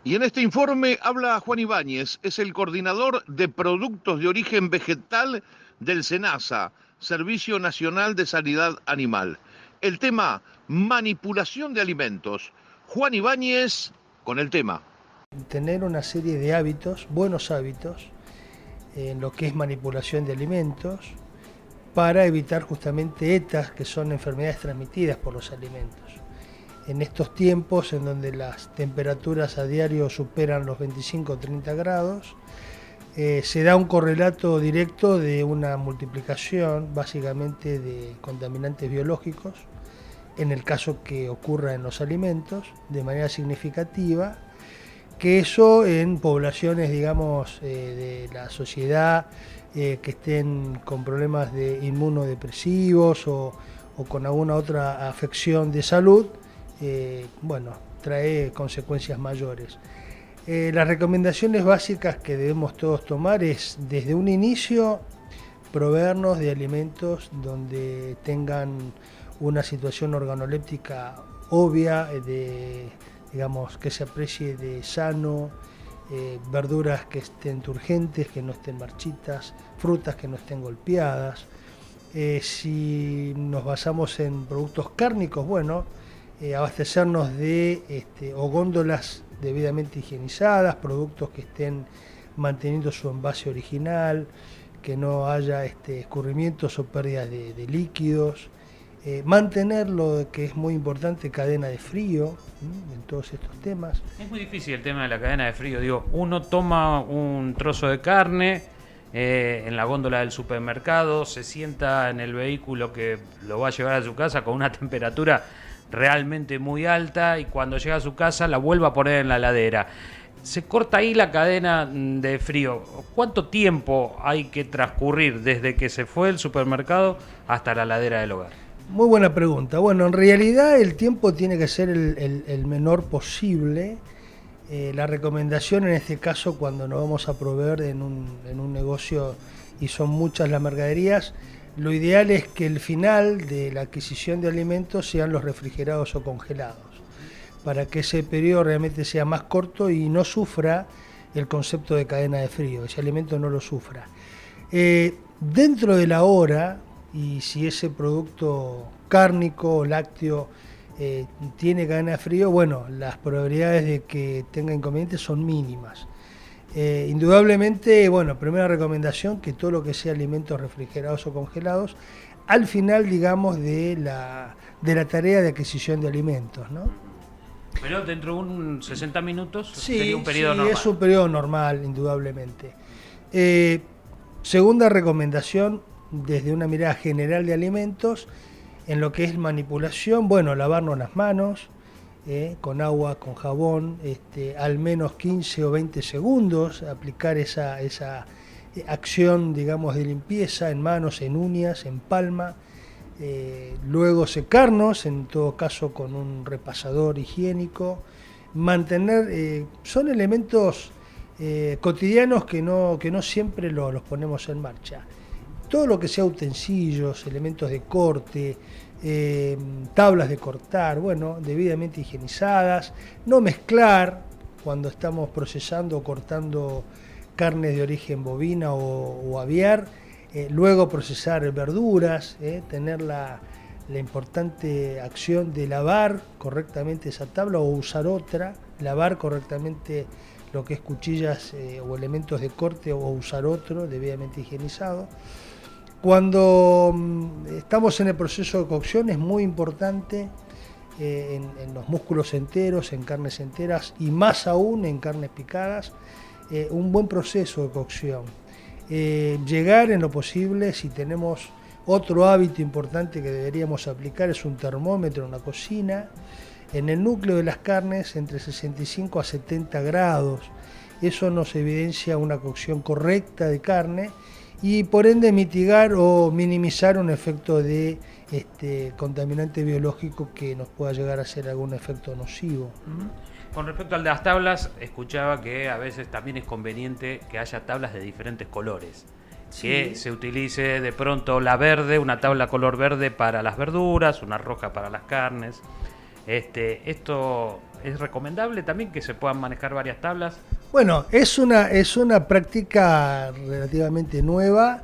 Y en este informe habla Juan Ibáñez, es el coordinador de productos de origen vegetal del SENASA, Servicio Nacional de Sanidad Animal. El tema, manipulación de alimentos. Juan Ibáñez con el tema. Tener una serie de hábitos, buenos hábitos, en lo que es manipulación de alimentos, para evitar justamente ETAs, que son enfermedades transmitidas por los alimentos. En estos tiempos en donde las temperaturas a diario superan los 25 o 30 grados, se da un correlato directo de una multiplicación básicamente de contaminantes biológicos, en el caso que ocurra en los alimentos, de manera significativa, que eso en poblaciones, digamos, de la sociedad que estén con problemas de inmunodepresivos o con alguna otra afección de salud, trae consecuencias mayores. Las recomendaciones básicas que debemos todos tomar es, desde un inicio, proveernos de alimentos donde tengan una situación organoléptica obvia, digamos, que se aprecie de sano, verduras que estén turgentes, que no estén marchitas, frutas que no estén golpeadas. Si nos basamos en productos cárnicos, abastecernos de o góndolas debidamente higienizadas, productos que estén manteniendo su envase original, que no haya escurrimientos o pérdidas de líquidos. Mantener lo que es muy importante, cadena de frío, en todos estos temas. Es muy difícil el tema de la cadena de frío. Digo, uno toma un trozo de carne en la góndola del supermercado, se sienta en el vehículo que lo va a llevar a su casa con una temperatura realmente muy alta, y cuando llega a su casa la vuelve a poner en la heladera. Se corta ahí la cadena de frío. ¿Cuánto tiempo hay que transcurrir desde que se fue el supermercado hasta la heladera del hogar? Muy buena pregunta. Bueno, en realidad el tiempo tiene que ser el menor posible. La recomendación en este caso, cuando nos vamos a proveer en un negocio y son muchas las mercaderías, lo ideal es que el final de la adquisición de alimentos sean los refrigerados o congelados, para que ese periodo realmente sea más corto y no sufra el concepto de cadena de frío, ese alimento no lo sufra. Dentro de la hora, y si ese producto cárnico o lácteo tiene cadena de frío, las probabilidades de que tenga inconvenientes son mínimas. Indudablemente, primera recomendación, que todo lo que sea alimentos refrigerados o congelados, al final, digamos, de la tarea de adquisición de alimentos, ¿no? Pero dentro de un 60 minutos sí, sería un periodo normal. Es un periodo normal, indudablemente. Segunda recomendación, desde una mirada general de alimentos, en lo que es manipulación, lavarnos las manos con agua, con jabón, al menos 15 o 20 segundos, aplicar esa acción, digamos, de limpieza en manos, en uñas, en palma, luego secarnos, en todo caso con un repasador higiénico, mantener, son elementos cotidianos que no siempre los ponemos en marcha. Todo lo que sea utensilios, elementos de corte, tablas de cortar, debidamente higienizadas, no mezclar cuando estamos procesando o cortando carne de origen bovina o aviar, luego procesar verduras, tener la importante acción de lavar correctamente esa tabla o usar otra, lavar correctamente lo que es cuchillas o elementos de corte o usar otro debidamente higienizado. Cuando estamos en el proceso de cocción es muy importante en los músculos enteros, en carnes enteras y más aún en carnes picadas, un buen proceso de cocción. Llegar en lo posible, si tenemos otro hábito importante que deberíamos aplicar, es un termómetro en la cocina, en el núcleo de las carnes entre 65 a 70 grados. Eso nos evidencia una cocción correcta de carne y por ende mitigar o minimizar un efecto de contaminante biológico que nos pueda llegar a hacer algún efecto nocivo. Con respecto al de las tablas, escuchaba que a veces también es conveniente que haya tablas de diferentes colores. Sí. Que se utilice de pronto la verde, una tabla color verde para las verduras, una roja para las carnes. Esto ¿Es recomendable también que se puedan manejar varias tablas? Bueno, es una práctica relativamente nueva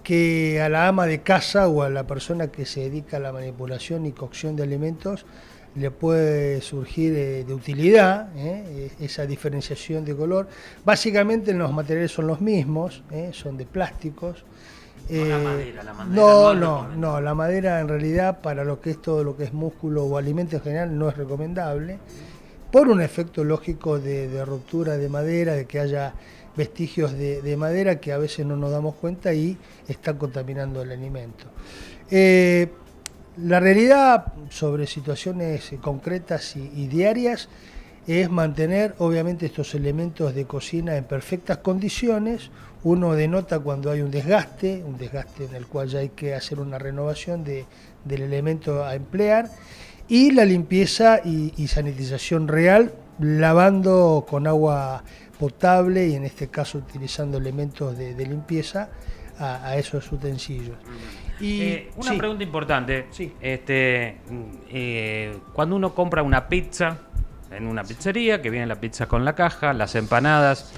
que a la ama de casa o a la persona que se dedica a la manipulación y cocción de alimentos le puede surgir de utilidad, esa diferenciación de color. Básicamente los materiales son los mismos, son de plásticos. No la madera No, la madera en realidad para lo que es todo lo que es músculo o alimento en general no es recomendable, por un efecto lógico de ruptura de madera, de que haya vestigios de madera que a veces no nos damos cuenta y están contaminando el alimento. La realidad sobre situaciones concretas y diarias es mantener obviamente estos elementos de cocina en perfectas condiciones. Uno denota cuando hay un desgaste en el cual ya hay que hacer una renovación del elemento a emplear, y la limpieza y sanitización real, lavando con agua potable y en este caso utilizando elementos de limpieza a esos utensilios. Una sí. pregunta importante. Sí. Cuando uno compra una pizza en una pizzería, que viene la pizza con la caja, las empanadas,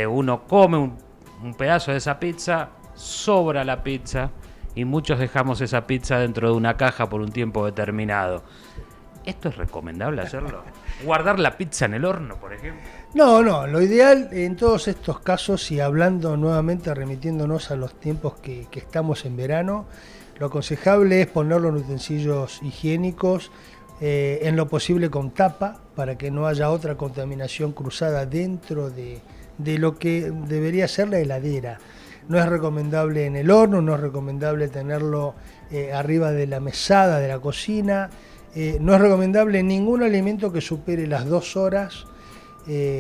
uno come un pedazo de esa pizza, sobra la pizza y muchos dejamos esa pizza dentro de una caja por un tiempo determinado. ¿Esto es recomendable hacerlo? ¿Guardar la pizza en el horno, por ejemplo? No, lo ideal en todos estos casos, y hablando nuevamente, remitiéndonos a los tiempos que estamos en verano, lo aconsejable es ponerlo en utensilios higiénicos, en lo posible con tapa, para que no haya otra contaminación cruzada dentro de lo que debería ser la heladera. No es recomendable en el horno, no es recomendable tenerlo arriba de la mesada de la cocina, no es recomendable ningún alimento que supere las 2 horas,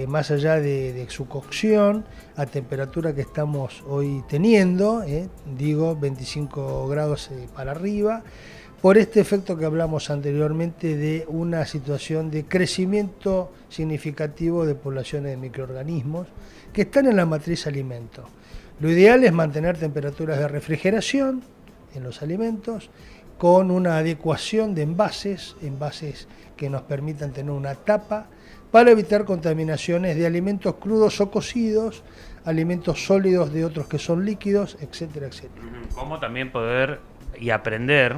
más allá de su cocción, a temperatura que estamos hoy teniendo, 25 grados para arriba, por este efecto que hablamos anteriormente de una situación de crecimiento significativo de poblaciones de microorganismos que están en la matriz alimento. Lo ideal es mantener temperaturas de refrigeración en los alimentos, con una adecuación de envases que nos permitan tener una tapa, para evitar contaminaciones de alimentos crudos o cocidos, alimentos sólidos de otros que son líquidos, etcétera, etcétera. Como también poder y aprender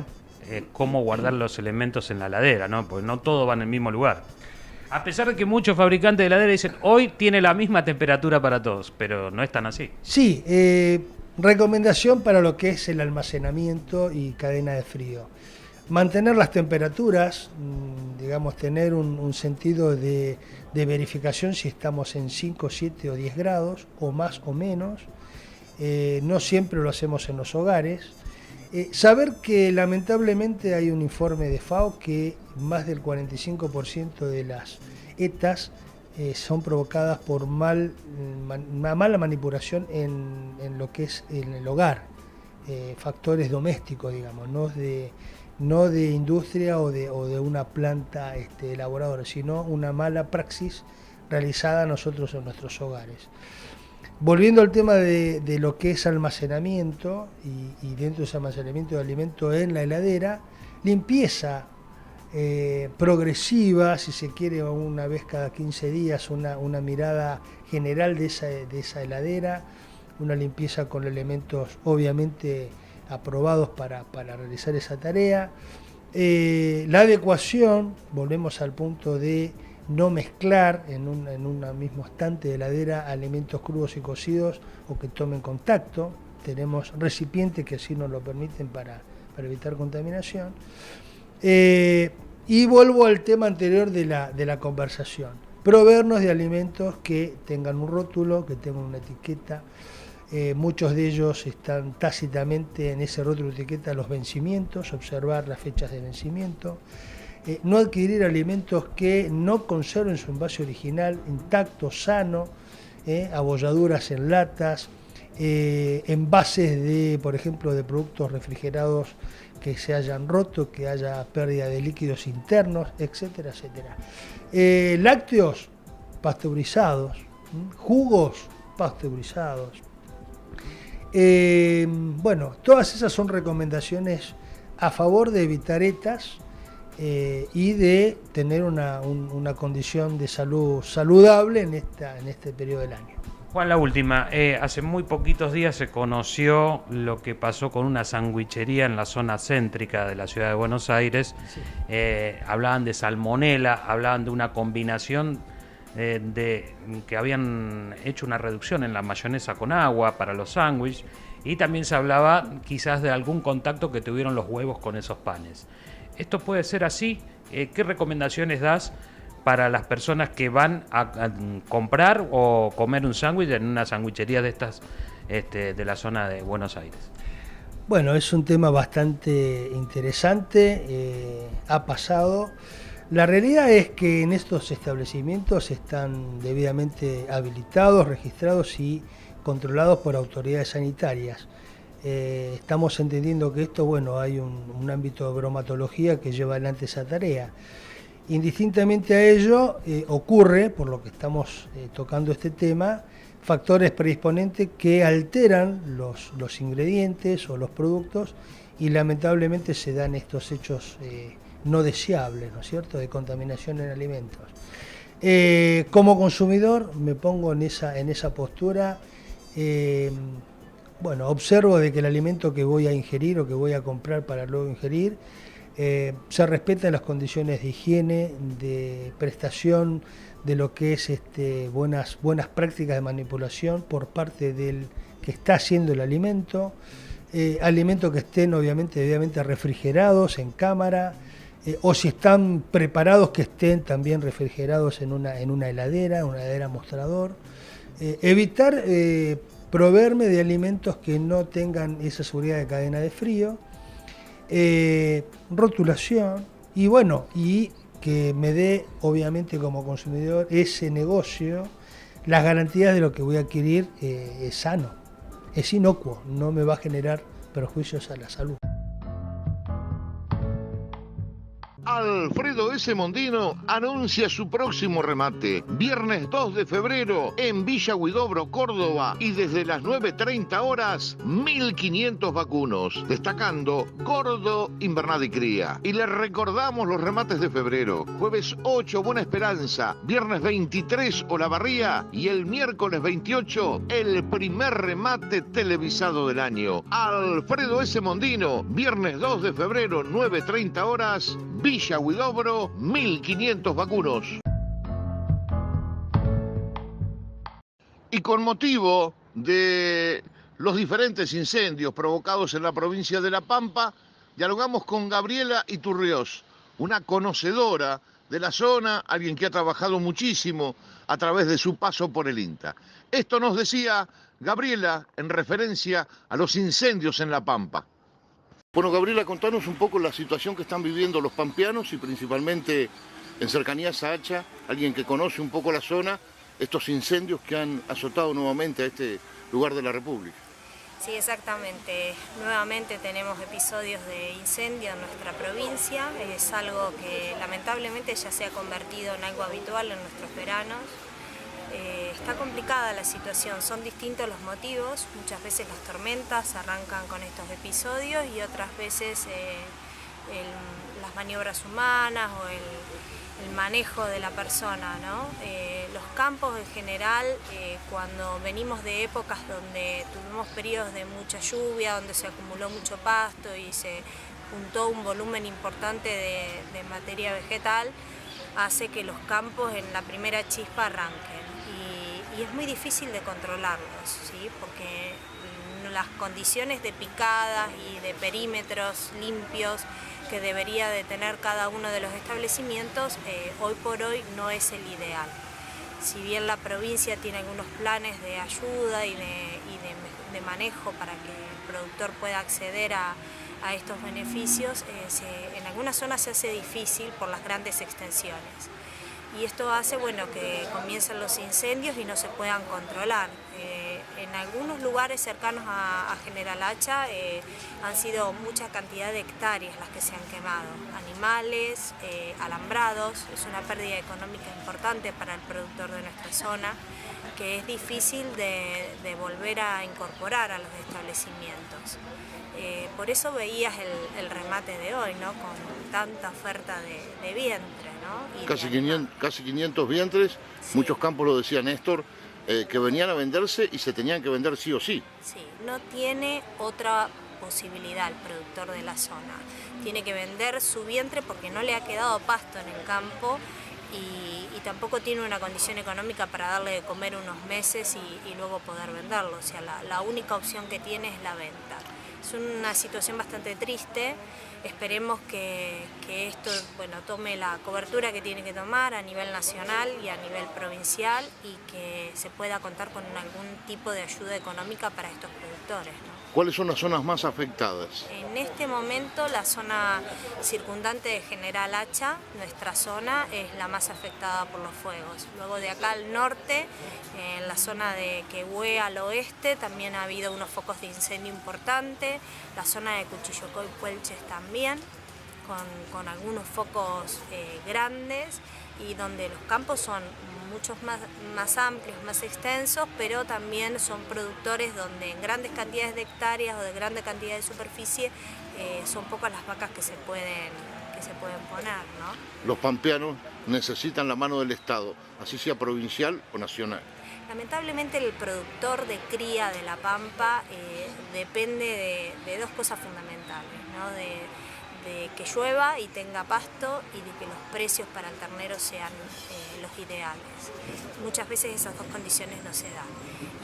cómo guardar los elementos en la heladera, ¿no? Porque no todo va en el mismo lugar. A pesar de que muchos fabricantes de heladera dicen hoy tiene la misma temperatura para todos, pero no es tan así. Sí, recomendación para lo que es el almacenamiento y cadena de frío. Mantener las temperaturas, digamos, tener un sentido de verificación si estamos en 5, 7 o 10 grados, o más o menos. No siempre lo hacemos en los hogares. Saber que lamentablemente hay un informe de FAO que más del 45% de las ETAs son provocadas por mala manipulación en lo que es en el hogar, factores domésticos, digamos, no de industria o de una planta elaboradora, sino una mala praxis realizada nosotros en nuestros hogares. Volviendo al tema de lo que es almacenamiento y dentro de ese almacenamiento de alimentos en la heladera, limpieza progresiva, si se quiere, una vez cada 15 días, una mirada general de esa heladera, una limpieza con elementos obviamente aprobados para realizar esa tarea. La adecuación, volvemos al punto de no mezclar en un mismo estante de heladera alimentos crudos y cocidos o que tomen contacto. Tenemos recipientes que así nos lo permiten para evitar contaminación. Y vuelvo al tema anterior de la conversación. Proveernos de alimentos que tengan un rótulo, que tengan una etiqueta. Muchos de ellos están tácitamente en ese rótulo de etiqueta los vencimientos, observar las fechas de vencimiento. No adquirir alimentos que no conserven su envase original intacto, sano, abolladuras en latas, envases por ejemplo, de productos refrigerados que se hayan roto, que haya pérdida de líquidos internos, etcétera, etcétera. Lácteos pasteurizados, jugos pasteurizados. Bueno, todas esas son recomendaciones a favor de evitar ETAs y de tener una condición de salud saludable en este periodo del año. Juan, la última. Hace muy poquitos días se conoció lo que pasó con una sandwichería en la zona céntrica de la ciudad de Buenos Aires. Sí. Hablaban de salmonela, hablaban de una combinación de que habían hecho una reducción en la mayonesa con agua para los sándwiches, y también se hablaba quizás de algún contacto que tuvieron los huevos con esos panes. ¿Esto puede ser así? ¿Qué recomendaciones das para las personas que van a comprar o comer un sándwich en una sandwichería de estas de la zona de Buenos Aires? Bueno, es un tema bastante interesante, ha pasado. La realidad es que en estos establecimientos están debidamente habilitados, registrados y controlados por autoridades sanitarias. Estamos entendiendo que esto, bueno, hay un ámbito de bromatología que lleva adelante esa tarea. Indistintamente a ello, ocurre, por lo que estamos tocando este tema, factores predisponentes que alteran los ingredientes o los productos, y lamentablemente se dan estos hechos no deseables, ¿no es cierto?, de contaminación en alimentos. Como consumidor me pongo en esa postura. Bueno, observo de que el alimento que voy a ingerir o que voy a comprar para luego ingerir se respetan las condiciones de higiene, de prestación, de lo que es buenas prácticas de manipulación por parte del que está haciendo el alimento, alimentos que estén obviamente debidamente refrigerados en cámara, o si están preparados que estén también refrigerados en una heladera mostrador. Evitar proveerme de alimentos que no tengan esa seguridad de cadena de frío, rotulación, y bueno, y que me dé obviamente como consumidor ese negocio las garantías de lo que voy a adquirir es sano, es inocuo, no me va a generar perjuicios a la salud. Alfredo S. Mondino anuncia su próximo remate, viernes 2 de febrero en Villa Huidobro, Córdoba, y desde las 9:30 horas, 1.500 vacunos, destacando Gordo, Invernada y Cría. Y les recordamos los remates de febrero: jueves 8, Buena Esperanza, viernes 23, Olavarría, y el miércoles 28, el primer remate televisado del año. Alfredo S. Mondino, viernes 2 de febrero, 9:30 horas, Villa Huidobro, 1.500 vacunos. Y con motivo de los diferentes incendios provocados en la provincia de La Pampa, dialogamos con Gabriela Iturriós, una conocedora de la zona, alguien que ha trabajado muchísimo a través de su paso por el INTA. Esto nos decía Gabriela en referencia a los incendios en La Pampa. Bueno, Gabriela, contanos un poco la situación que están viviendo los pampeanos y principalmente en cercanías a Hacha, alguien que conoce un poco la zona, estos incendios que han azotado nuevamente a este lugar de la República. Sí, exactamente. Nuevamente tenemos episodios de incendio en nuestra provincia. Es algo que lamentablemente ya se ha convertido en algo habitual en nuestros veranos. Está complicada la situación, son distintos los motivos. Muchas veces las tormentas arrancan con estos episodios y otras veces las maniobras humanas o el manejo de la persona, ¿no? Los campos en general, cuando venimos de épocas donde tuvimos periodos de mucha lluvia, donde se acumuló mucho pasto y se juntó un volumen importante de materia vegetal, hace que los campos en la primera chispa arranquen. Y es muy difícil de controlarlos, ¿sí? Porque las condiciones de picadas y de perímetros limpios que debería de tener cada uno de los establecimientos, hoy por hoy no es el ideal. Si bien la provincia tiene algunos planes de ayuda y de manejo para que el productor pueda acceder a estos beneficios, en algunas zonas se hace difícil por las grandes extensiones. Y esto hace, bueno, que comiencen los incendios y no se puedan controlar. En algunos lugares cercanos a General Hacha han sido mucha cantidad de hectáreas las que se han quemado. Animales, alambrados, es una pérdida económica importante para el productor de nuestra zona, que es difícil de volver a incorporar a los establecimientos. Por eso veías el remate de hoy, ¿no? Con tanta oferta de vientre, ¿no? Y Casi 500 vientres, sí. Muchos campos, lo decía Néstor, que venían a venderse y se tenían que vender sí o sí. Sí, no tiene otra posibilidad el productor de la zona. Tiene que vender su vientre porque no le ha quedado pasto en el campo y tampoco tiene una condición económica para darle de comer unos meses y luego poder venderlo. O sea, la única opción que tiene es la venta. Es una situación bastante triste. Esperemos que esto tome la cobertura que tiene que tomar a nivel nacional y a nivel provincial y que se pueda contar con algún tipo de ayuda económica para estos productores, ¿no? ¿Cuáles son las zonas más afectadas? En este momento la zona circundante de General Hacha, nuestra zona, es la más afectada por los fuegos. Luego de acá al norte, en la zona de Quehue al oeste, también ha habido unos focos de incendio importantes. La zona de Cuchillocoy y Puelches también, con algunos focos grandes y donde los campos son muchos más amplios, más extensos, pero también son productores donde en grandes cantidades de hectáreas o de grande cantidad de superficie son pocas las vacas que se pueden poner, ¿no? Los pampeanos necesitan la mano del Estado, así sea provincial o nacional. Lamentablemente el productor de cría de la pampa depende de dos cosas fundamentales, ¿no? De que llueva y tenga pasto y de que los precios para el ternero sean los ideales. Muchas veces esas dos condiciones no se dan.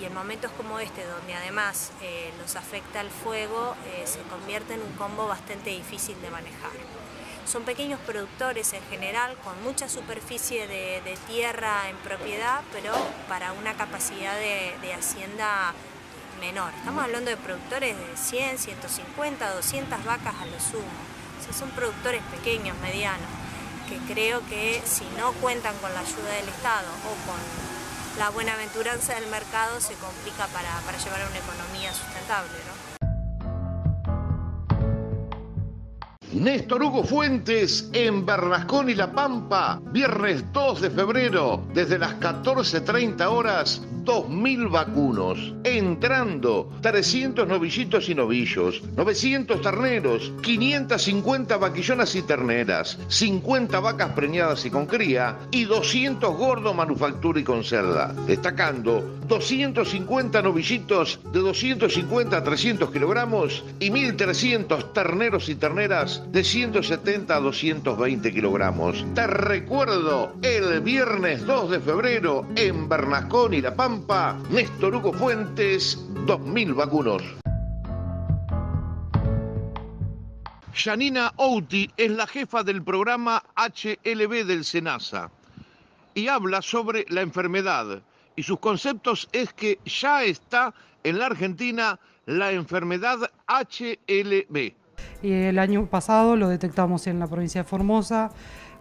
Y en momentos como este, donde además los afecta el fuego, se convierte en un combo bastante difícil de manejar. Son pequeños productores en general, con mucha superficie de tierra en propiedad, pero para una capacidad de hacienda menor. Estamos hablando de productores de 100, 150, 200 vacas a lo sumo. O sea, son productores pequeños, medianos, que creo que si no cuentan con la ayuda del Estado o con la buenaventuranza del mercado, se complica para llevar a una economía sustentable, ¿no? Néstor Hugo Fuentes en Bernascón y La Pampa, viernes 2 de febrero, desde las 14:30 horas, 2000 vacunos. Entrando, 300 novillitos y novillos, 900 terneros, 550 vaquillonas y terneras, 50 vacas preñadas y con cría, y 200 gordo, manufactura y con cerda. Destacando, 250 novillitos de 250 a 300 kilogramos y 1.300 terneros y terneras de 170 a 220 kilogramos. Te recuerdo, el viernes 2 de febrero en Bernascón y La Pampa, Néstor Hugo Fuentes, 2000 vacunos. Yanina Outi es la jefa del programa HLB del SENASA y habla sobre la enfermedad. Y sus conceptos es que ya está en la Argentina la enfermedad HLB. Y el año pasado lo detectamos en la provincia de Formosa,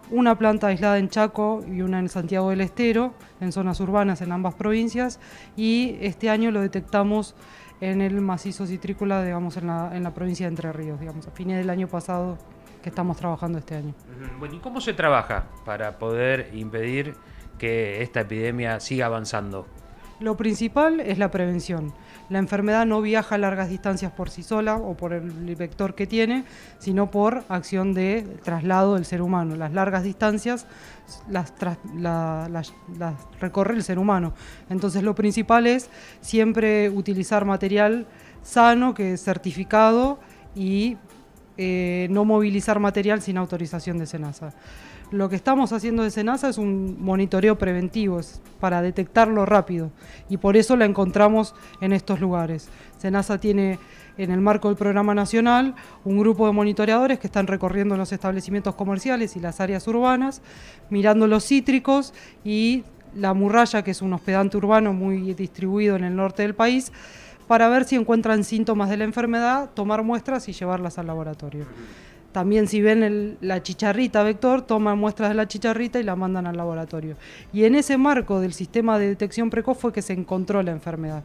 una planta aislada en Chaco y una en Santiago del Estero, en zonas urbanas en ambas provincias, y este año lo detectamos en el macizo citrícola, digamos, en la provincia de Entre Ríos, digamos, a fines del año pasado que estamos trabajando este año. Bueno, ¿y cómo se trabaja para poder impedir que esta epidemia siga avanzando? Lo principal es la prevención. La enfermedad no viaja a largas distancias por sí sola o por el vector que tiene, sino por acción de traslado del ser humano. Las largas distancias las recorre el ser humano. Entonces lo principal es siempre utilizar material sano, que es certificado, y no movilizar material sin autorización de SENASA. Lo que estamos haciendo de SENASA es un monitoreo preventivo, es para detectarlo rápido, y por eso la encontramos en estos lugares. SENASA tiene, en el marco del programa nacional, un grupo de monitoreadores que están recorriendo los establecimientos comerciales y las áreas urbanas, mirando los cítricos y la murraya, que es un hospedante urbano muy distribuido en el norte del país, para ver si encuentran síntomas de la enfermedad, tomar muestras y llevarlas al laboratorio. También, si ven la chicharrita vector, toman muestras de la chicharrita y la mandan al laboratorio. Y en ese marco del sistema de detección precoz fue que se encontró la enfermedad.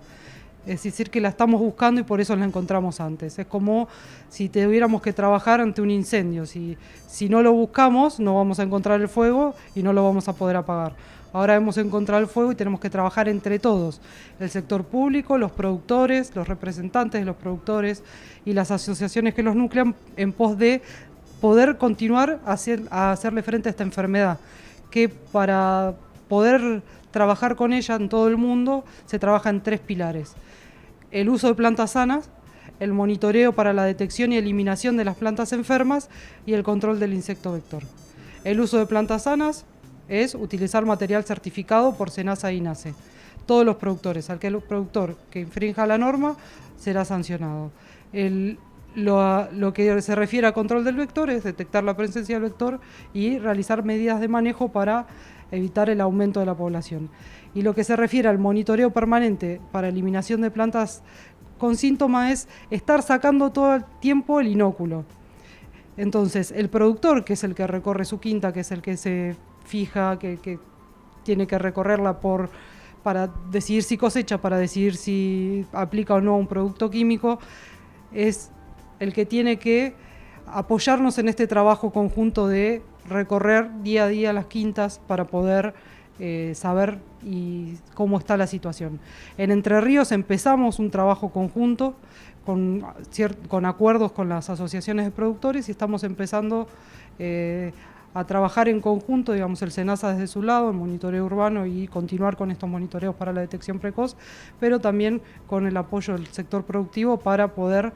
Es decir, que la estamos buscando y por eso la encontramos antes. Es como si tuviéramos que trabajar ante un incendio. Si no lo buscamos, no vamos a encontrar el fuego y no lo vamos a poder apagar. Ahora hemos encontrado el fuego y tenemos que trabajar entre todos. El sector público, los productores, los representantes de los productores y las asociaciones que los nuclean en pos de poder continuar a hacerle frente a esta enfermedad, que para poder trabajar con ella en todo el mundo se trabaja en 3 pilares. El uso de plantas sanas, el monitoreo para la detección y eliminación de las plantas enfermas y el control del insecto vector. El uso de plantas sanas es utilizar material certificado por SENASA e INASE. Todos los productores, aquel productor que infrinja la norma será sancionado. Lo que se refiere a control del vector es detectar la presencia del vector y realizar medidas de manejo para evitar el aumento de la población. Y lo que se refiere al monitoreo permanente para eliminación de plantas con síntomas es estar sacando todo el tiempo el inóculo. Entonces, el productor, que es el que recorre su quinta, que es el que se fija, que tiene que recorrerla para decidir si cosecha, para decidir si aplica o no un producto químico, es el que tiene que apoyarnos en este trabajo conjunto de recorrer día a día las quintas para poder saber cómo está la situación. En Entre Ríos empezamos un trabajo conjunto con acuerdos con las asociaciones de productores y estamos empezando a trabajar en conjunto, digamos, el SENASA desde su lado, el monitoreo urbano y continuar con estos monitoreos para la detección precoz, pero también con el apoyo del sector productivo para poder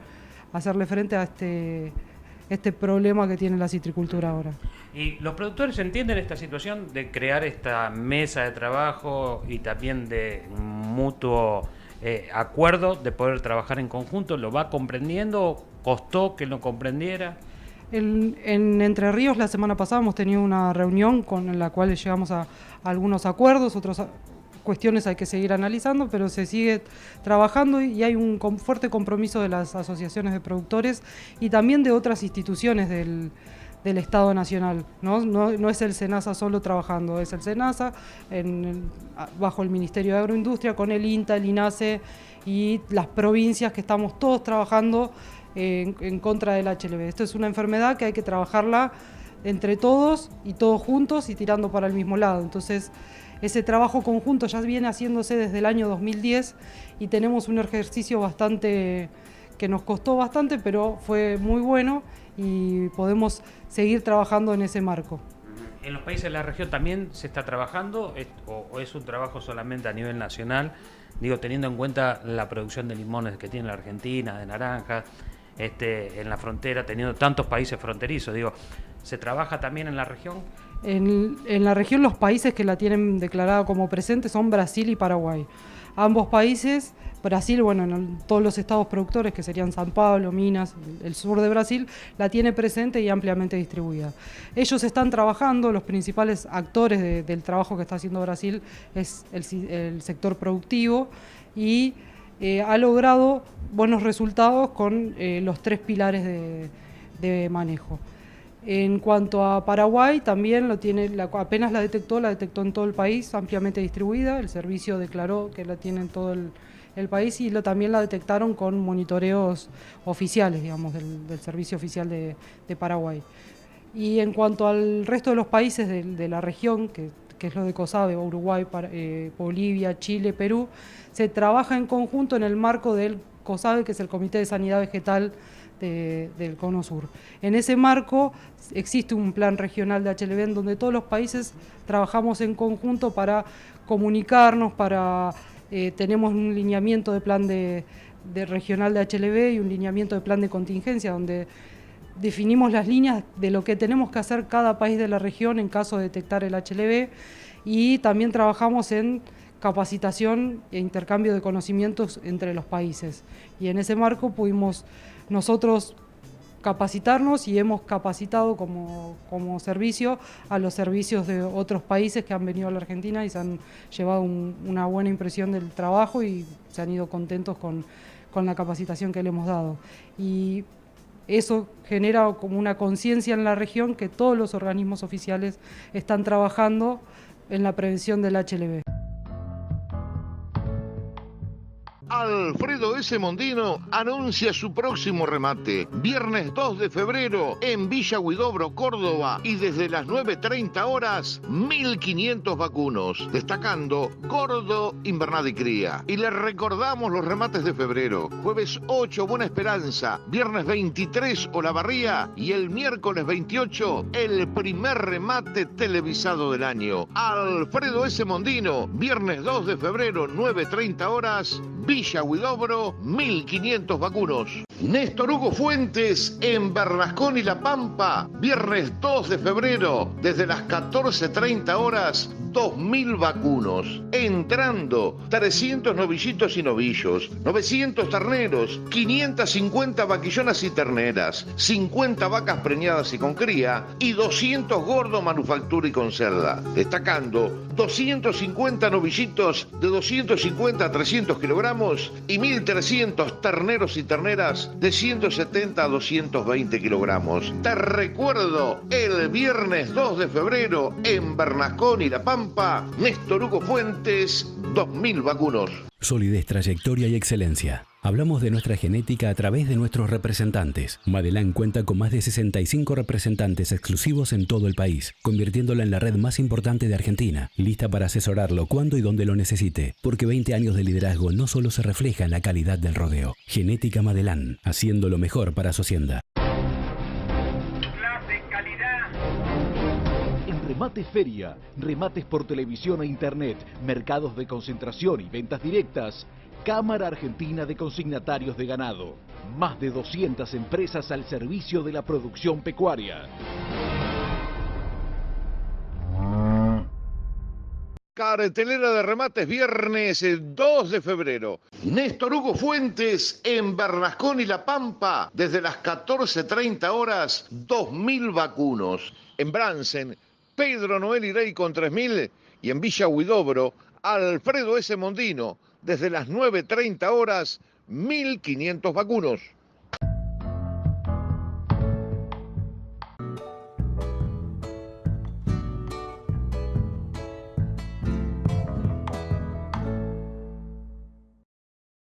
hacerle frente a este problema que tiene la citricultura ahora. ¿Y los productores entienden esta situación de crear esta mesa de trabajo y también de mutuo acuerdo de poder trabajar en conjunto? ¿Lo va comprendiendo? ¿Costó que lo comprendiera? En Entre Ríos la semana pasada hemos tenido una reunión con la cual llegamos a algunos acuerdos, otras cuestiones hay que seguir analizando, pero se sigue trabajando y hay un fuerte compromiso de las asociaciones de productores y también de otras instituciones del Estado Nacional. No es el SENASA solo trabajando, es el SENASA bajo el Ministerio de Agroindustria, con el INTA, el INASE y las provincias que estamos todos trabajando en contra del HLV. Esto es una enfermedad que hay que trabajarla entre todos y todos juntos y tirando para el mismo lado. Entonces, ese trabajo conjunto ya viene haciéndose desde el año 2010 y tenemos un ejercicio que nos costó bastante, pero fue muy bueno y podemos seguir trabajando en ese marco. ¿En los países de la región también se está trabajando o es un trabajo solamente a nivel nacional? Digo, teniendo en cuenta la producción de limones que tiene la Argentina, de naranjas, en la frontera, teniendo tantos países fronterizos, digo, ¿se trabaja también en la región? En la región los países que la tienen declarada como presente son Brasil y Paraguay. Ambos países, Brasil, bueno, en todos los estados productores que serían San Pablo, Minas, el sur de Brasil, la tiene presente y ampliamente distribuida. Ellos están trabajando, los principales actores del trabajo que está haciendo Brasil es el sector productivo y ha logrado buenos resultados con los 3 pilares de manejo. En cuanto a Paraguay, también apenas la detectó en todo el país, ampliamente distribuida. El servicio declaró que la tiene en todo el país y también la detectaron con monitoreos oficiales, digamos, del servicio oficial de Paraguay. Y en cuanto al resto de los países de la región, que es lo de COSABE, Uruguay, Bolivia, Chile, Perú, se trabaja en conjunto en el marco del COSABE, que es el Comité de Sanidad Vegetal del Cono Sur. En ese marco existe un plan regional de HLV en donde todos los países trabajamos en conjunto para comunicarnos, tenemos un lineamiento de plan de regional de HLV y un lineamiento de plan de contingencia donde definimos las líneas de lo que tenemos que hacer cada país de la región en caso de detectar el HLV y también trabajamos en capacitación e intercambio de conocimientos entre los países. Y en ese marco pudimos nosotros capacitarnos y hemos capacitado como servicio a los servicios de otros países que han venido a la Argentina y se han llevado una buena impresión del trabajo y se han ido contentos con la capacitación que le hemos dado. Y eso genera como una conciencia en la región que todos los organismos oficiales están trabajando en la prevención del HLV. Al Alfredo S. Mondino anuncia su próximo remate. Viernes 2 de febrero en Villa Huidobro, Córdoba. Y desde las 9:30 horas, 1.500 vacunos. Destacando Gordo, Invernada y Cría. Y les recordamos los remates de febrero. Jueves 8, Buena Esperanza. Viernes 23, Olavarría. Y el miércoles 28, el primer remate televisado del año. Alfredo S. Mondino, viernes 2 de febrero, 9:30 horas, Villa Huidobro, 1.500 vacunos. Néstor Hugo Fuentes en Bernascón y La Pampa, viernes 2 de febrero, desde las 14:30 horas, 2.000 vacunos. Entrando, 300 novillitos y novillos, 900 terneros, 550 vaquillonas y terneras, 50 vacas preñadas y con cría, y 200 gordo, manufactura y con cerda. Destacando, 250 novillitos de 250 a 300 kilogramos y 1.300 terneros y terneras de 170 a 220 kilogramos. Te recuerdo, el viernes 2 de febrero en Bernascón y La Pampa, Néstor Hugo Fuentes, 2.000 vacunos. Solidez, trayectoria y excelencia. Hablamos de nuestra genética a través de nuestros representantes. Madelán cuenta con más de 65 representantes exclusivos en todo el país, convirtiéndola en la red más importante de Argentina, lista para asesorarlo cuando y donde lo necesite, porque 20 años de liderazgo no solo se refleja en la calidad del rodeo. Genética Madelán, haciendo lo mejor para su hacienda. Remate Feria, remates por televisión e internet, mercados de concentración y ventas directas. Cámara Argentina de Consignatarios de Ganado. Más de 200 empresas al servicio de la producción pecuaria. Cartelera de remates viernes 2 de febrero. Néstor Hugo Fuentes en Bernascón y La Pampa, desde las 14:30 horas, 2.000 vacunos. En Bransen, Pedro Noel Irey con 3.000 y en Villa Huidobro, Alfredo S. Mondino, desde las 9:30 horas, 1.500 vacunos.